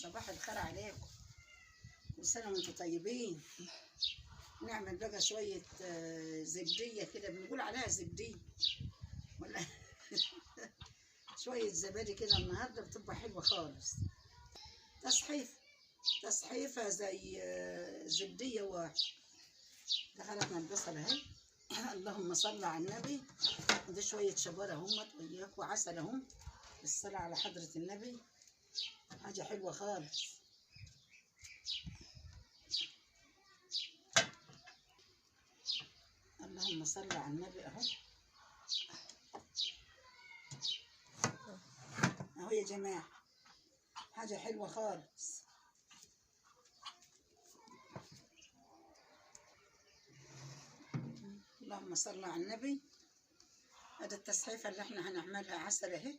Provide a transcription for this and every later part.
صباح الخير عليكم، كل سنة وانتم طيبين. نعمل بقى شوية زبدية كده، بنقول عليها زبدية ولا شوية زبادي كده النهاردة بتبقى حلوة خالص. تصحيفة زي زبدية واحد. دخلتنا البصل اهي اللهم صل على النبي. ودي شوية شبارة هم وياك وعسل اهم، بالصلاة على حضرة النبي، حاجة حلوة خالص. اللهم صل على النبي اهو اهو يا جماعة، حاجة حلوة خالص. اللهم صل على النبي. هذا التصحيفة اللي احنا هنعملها عسل اهي،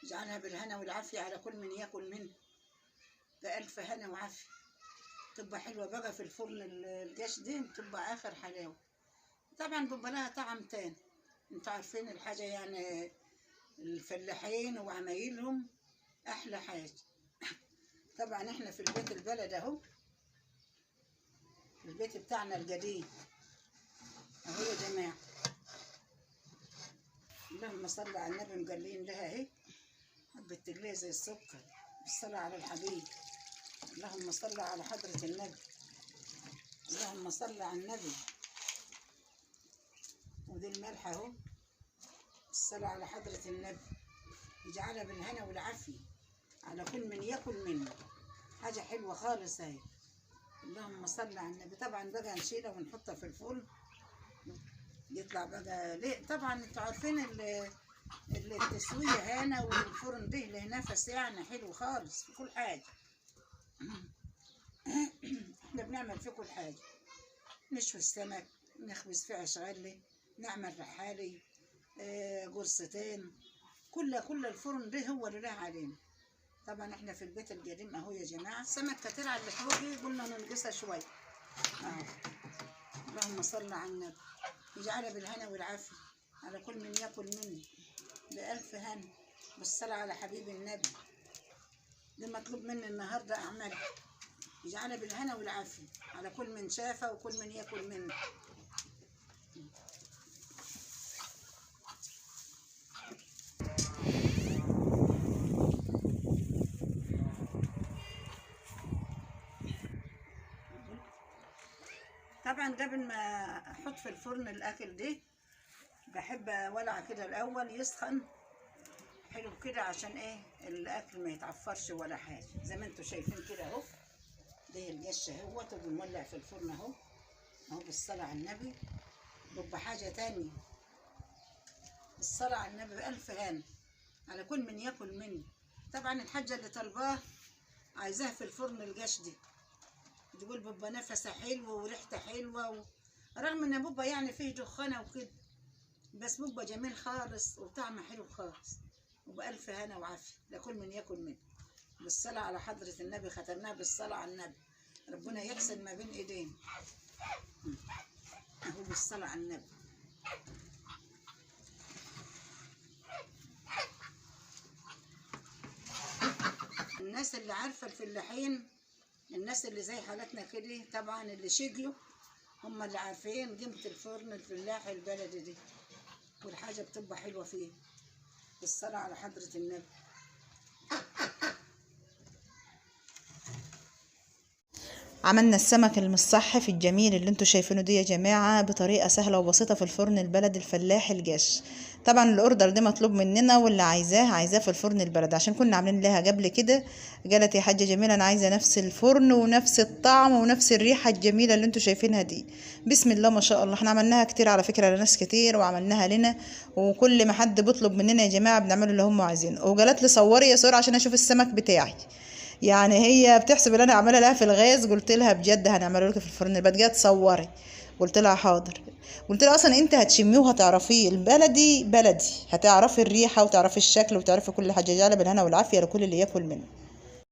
اجعلها بالهنا والعافية على كل من ياكل منه، بألف هنا وعافية. تبقى حلوة بقى في الفرن الجاش دي، بتبقى آخر حلاوة. طبعا بيبقى لها طعم تاني، انتوا عارفين الحاجة يعني، الفلاحين وعمايلهم أحلى حاجة. طبعا احنا في البيت البلد اهو، البيت بتاعنا القديم اهو يا جماعة. اللهم صل على النبي. مقلين لها اهي حبة تقليه زي السكر، بالصلاة على الحبيب. اللهم صل على حضرة النبي، اللهم صل على النبي. ودي الملح اهو، بالصلاة على حضرة النبي. يجعلها بالهنا والعافية على كل من ياكل منه، حاجة حلوة خالص اهي. اللهم صل على النبي. طبعا بقى نشيلها ونحطها في الفرن، يطلع بقى ليه. طبعا انتوا عارفين التسوية هنا، والفرن ده له نفس يعني حلو خالص في كل حاجة. احنا بنعمل في كل حاجة، نشوي السمك، نخبز فيه عيش غلي، نعمل رحالي، قرصتين، كل الفرن ده هو اللي له علينا. طبعا احنا في البيت القديم اهو يا جماعة. السمك كتير على اللحوم قلنا ننقصها شوية اهو. اللهم صل على النبي. يجعلها بالهنا والعافية على كل من ياكل مني، بألف هنا، بالصلاة على حبيب النبي. ده مطلوب مني النهارده اعملها، يجعلها بالهنا والعافية على كل من شافه وكل من ياكل منه. طبعا قبل ما احط في الفرن الاكل ده، بحب اولع كده الاول يسخن حلو كده، عشان ايه الاكل ما يتعفرش ولا حاجه. زي ما انتوا شايفين كده اهو، ده القش اهوت، وبنولع في الفرن اهو اهو، بالصلاه على النبي. بيبقى حاجه تانية، بالصلاه على النبي، بألف هنا على كل من ياكل مني. طبعا الحاجه اللي طالباه عايزاها في الفرن القش دي، تقول بيبقى نفسها حلو وريحتها حلوه رغم ان بيبقى يعني فيه دخانه وكده، بس بيبقى جميل خالص وطعمه حلو خالص، وبألف هنا وعافيه لكل من ياكل منه. بالصلاة على حضرة النبي، ختمناها بالصلاة على النبي، ربنا يحسن ما بين ايدينا اهو، بالصلاة على النبي. الناس اللي عارفة الفلاحين، الناس اللي زي حالتنا كده طبعا، اللي شجيوا هم اللي عارفين قيمة الفرن الفلاحي البلدي دي، والحاجة بتبقى حلوة فيه. بالصلاة على حضرة النبي. عملنا السمك المصحف الجميل اللي انتوا شايفينه دي يا جماعة بطريقة سهلة وبسيطة في الفرن البلد الفلاحي الجاش. طبعا الاوردر ده مطلوب مننا، واللي عايزاه في الفرن البلد، عشان كنا عاملين لها قبل كده. قالت يا حاجة جميلة انا عايزة نفس الفرن ونفس الطعم ونفس الريحة الجميلة اللي انتوا شايفينها دي. بسم الله ما شاء الله. احنا عملناها كتير على فكرة لناس كتير، وعملناها لنا، وكل ما حد بيطلب مننا يا جماعة بنعمله اللي هم عايزينه. وقالت لي صوري يا صور عشان اشوف السمك بتاعي، يعني هي بتحسب اللي انا عامله لها في الغاز. قلت لها بجد هنعمله لك في الفرن البلدي، جت تصوري. قلت لها حاضر. قلت لها اصلا انت هتشميه وهتعرفيه البلدي بلدي، هتعرفي الريحه وتعرفي الشكل وتعرفي كل حاجه. جاله بالهنا والعافيه لكل اللي ياكل منه.